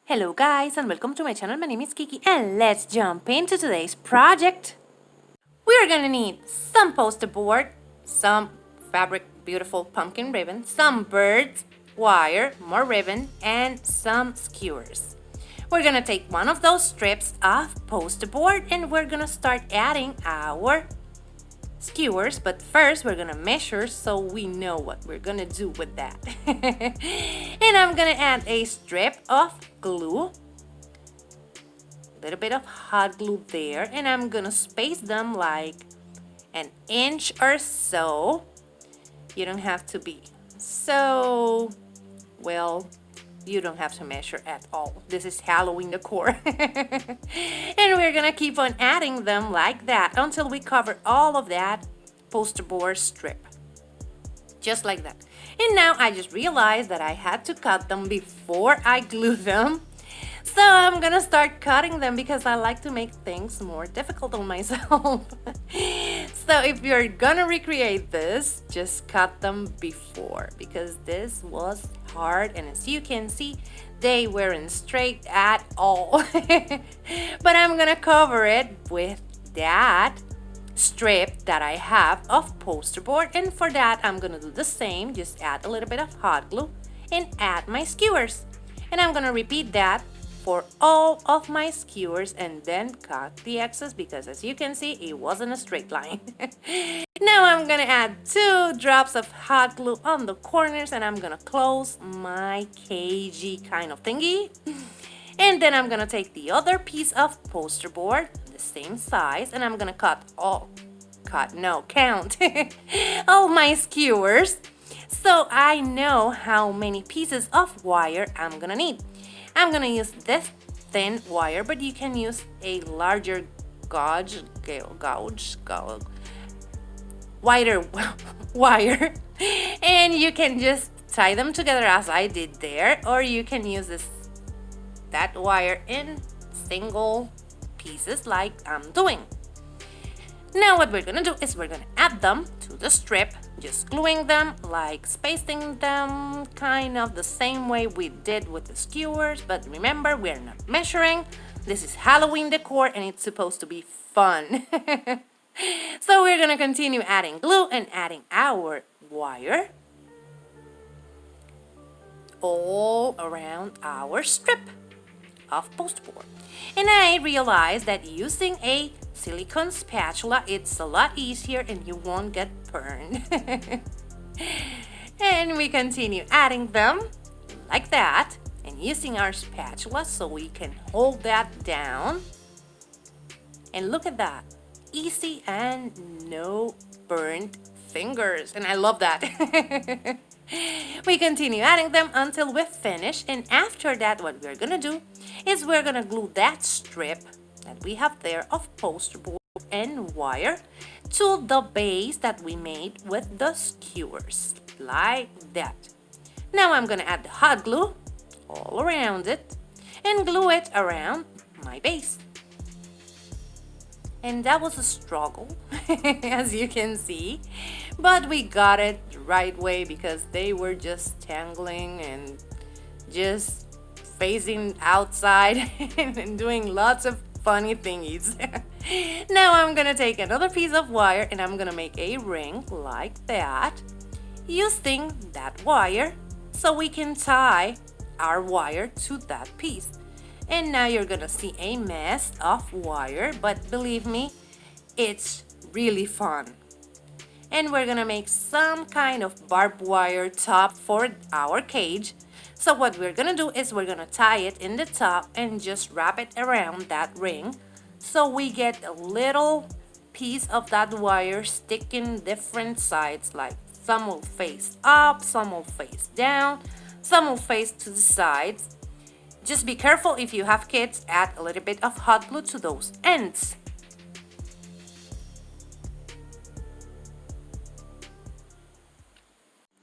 Hello guys and welcome to my channel. My name is Kiki and let's jump into today's project. We are gonna need some poster board, some fabric beautiful pumpkin ribbon, some birds, wire, more ribbon, and some skewers. We're gonna take one of those strips of poster board and we're gonna start adding our skewers, but first we're gonna measure so we know what we're gonna do with that. And I'm gonna add a strip of glue, a little bit of hot glue there, and I'm gonna space them like an inch or so. You don't have to be so well, you don't have to measure at all. This is Halloween decor. And we're gonna keep on adding them like that until we cover all of that poster board strip. Just like that. And now I just realized that I had to cut them before I glue them. So I'm gonna start cutting them because I like to make things more difficult on myself. So if you're gonna recreate this, just cut them before because this was hard, and as you can see, they weren't straight at all. But I'm gonna cover it with that strip that I have of poster board, and for that I'm gonna do the same, just add a little bit of hot glue and add my skewers, and I'm gonna repeat that for all of my skewers and then cut the excess because as you can see it wasn't a straight line. Now I'm gonna add 2 drops of hot glue on the corners and I'm gonna close my cagey kind of thingy. And then I'm gonna take the other piece of poster board, the same size, and I'm gonna count all my skewers so I know how many pieces of wire I'm gonna need. I'm gonna use this thin wire, but you can use a larger wider wire, and you can just tie them together as I did there, or you can use that wire in single pieces like I'm doing. Now what we're gonna do is we're gonna add them to the strip, just gluing them, like spacing them kind of the same way we did with the skewers, but remember, we're not measuring. This is Halloween decor and it's supposed to be fun. So we're gonna continue adding glue and adding our wire all around our strip of poster board. And I realized that using a silicone spatula, it's a lot easier and you won't get burned. And we continue adding them like that and using our spatula so we can hold that down. And look at that, easy and no burned fingers, and I love that. We continue adding them until we finish, and after that what we're gonna do is we're gonna glue that strip that we have there of poster board and wire to the base that we made with the skewers, like that. Now I'm gonna add the hot glue all around it and glue it around my base. And that was a struggle, as you can see, but we got it the right way because they were just tangling and just facing outside and doing lots of funny thingies. Now I'm gonna take another piece of wire and I'm gonna make a ring like that using that wire so we can tie our wire to that piece. And now you're gonna see a mess of wire, but believe me, it's really fun. And we're gonna make some kind of barbed wire top for our cage. So what we're gonna do is we're gonna tie it in the top and just wrap it around that ring so we get a little piece of that wire sticking different sides, like some will face up, some will face down, some will face to the sides. Just be careful if you have kids, add a little bit of hot glue to those ends.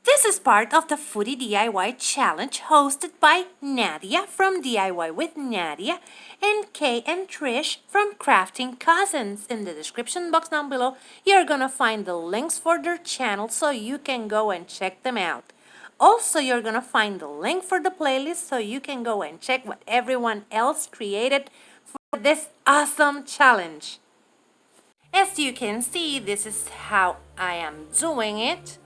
This is part of the Foodie DIY challenge hosted by Nadia from DIY with Nadia and Kay and Trish from Crafting Cousins. In the description box down below, you're gonna find the links for their channel so you can go and check them out. Also, you're gonna find the link for the playlist so you can go and check what everyone else created for this awesome challenge. As you can see, this is how I am doing it.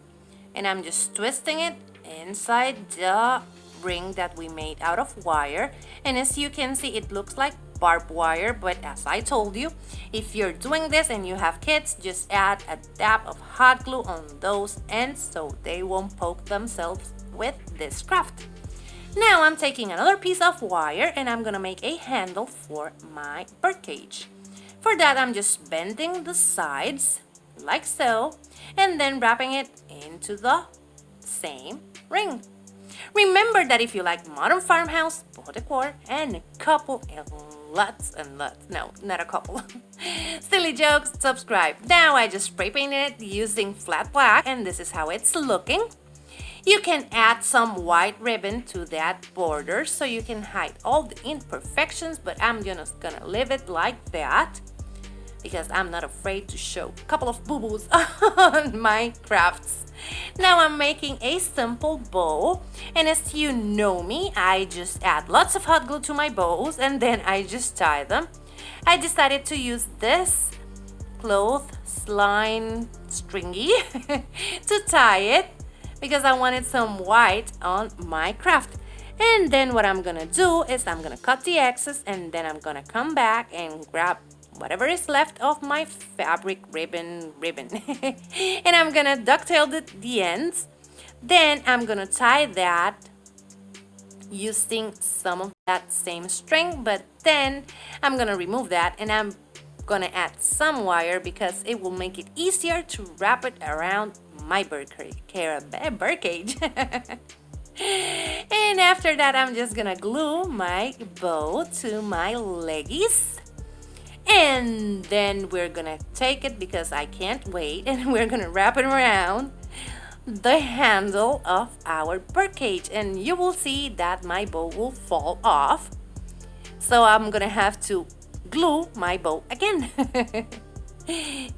And I'm just twisting it inside the ring that we made out of wire. And as you can see, it looks like barbed wire, but as I told you, if you're doing this and you have kids, just add a dab of hot glue on those ends so they won't poke themselves with this craft. Now I'm taking another piece of wire and I'm gonna make a handle for my bird cage. For that, I'm just bending the sides like so, and then wrapping it into the same ring. Remember that if you like Modern Farmhouse, Boho Decor, and a couple and lots, no, not a couple, silly jokes, subscribe. Now I just spray painted it using flat black, and this is how it's looking. You can add some white ribbon to that border so you can hide all the imperfections, but I'm just gonna leave it like that because I'm not afraid to show a couple of boo-boos on my crafts. Now I'm making a simple bow, and as you know me, I just add lots of hot glue to my bows and then I just tie them. I decided to use this clothesline stringy to tie it because I wanted some white on my craft. And then what I'm gonna do is I'm gonna cut the excess, and then I'm gonna come back and grab whatever is left of my fabric ribbon and I'm gonna ducktail the ends. Then I'm gonna tie that using some of that same string, but then I'm gonna remove that and I'm gonna add some wire because it will make it easier to wrap it around my bird cage. And after that, I'm just gonna glue my bow to my leggies. And then we're gonna take it because I can't wait, and we're gonna wrap it around the handle of our bird cage, and you will see that my bow will fall off. So I'm gonna have to glue my bow again.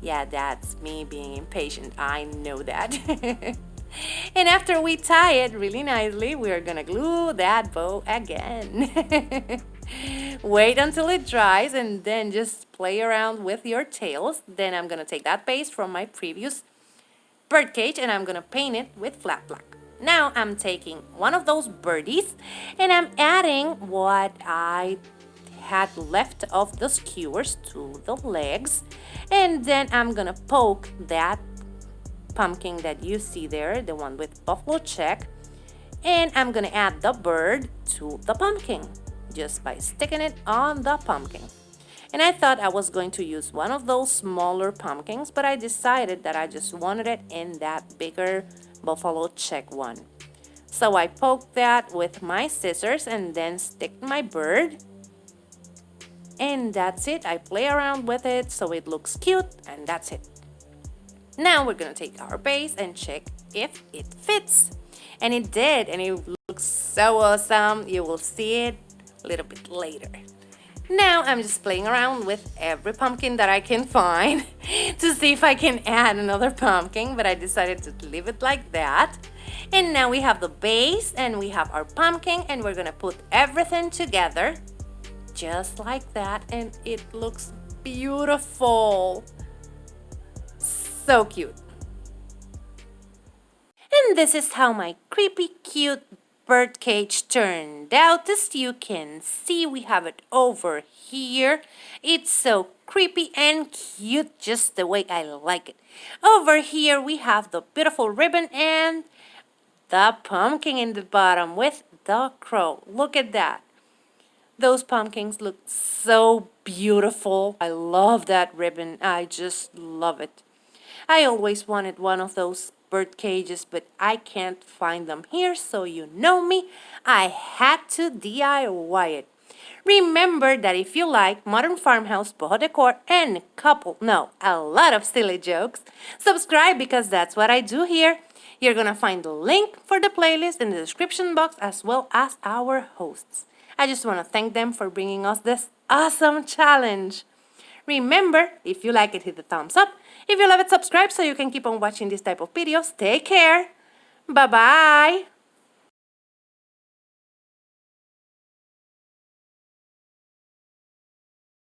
Yeah, that's me being impatient. I know that. And after we tie it really nicely, we're gonna glue that bow again. Wait until it dries and then just play around with your tails. Then I'm gonna take that base from my previous bird cage and I'm gonna paint it with flat black. Now I'm taking one of those birdies and I'm adding what I had left of the skewers to the legs, and then I'm gonna poke that pumpkin that you see there, the one with buffalo check, and I'm gonna add the bird to the pumpkin just by sticking it on the pumpkin. And I thought I was going to use one of those smaller pumpkins, but I decided that I just wanted it in that bigger buffalo check one. So I poked that with my scissors and then stick my bird. And that's it. I play around with it so it looks cute, and that's it. Now we're gonna take our base and check if it fits. And it did, and it looks so awesome. You will see it a little bit later. Now I'm just playing around with every pumpkin that I can find to see if I can add another pumpkin, but I decided to leave it like that. And now we have the base and we have our pumpkin, and we're gonna put everything together just like that, and it looks beautiful. So cute. And this is how my creepy cute bird cage turned out. As you can see, we have it over here. It's so creepy and cute, just the way I like it. Over here we have the beautiful ribbon and the pumpkin in the bottom with the crow. Look at that. Those pumpkins look so beautiful. I love that ribbon. I just love it. I always wanted one of those bird cages, but I can't find them here, so you know me, I had to DIY it. Remember that if you like Modern Farmhouse, Boho Decor, and a lot of silly jokes, subscribe because that's what I do here. You're gonna find the link for the playlist in the description box as well as our hosts. I just want to thank them for bringing us this awesome challenge. Remember, if you like it, hit the thumbs up. If you love it, subscribe so you can keep on watching this type of videos. Take care. Bye-bye.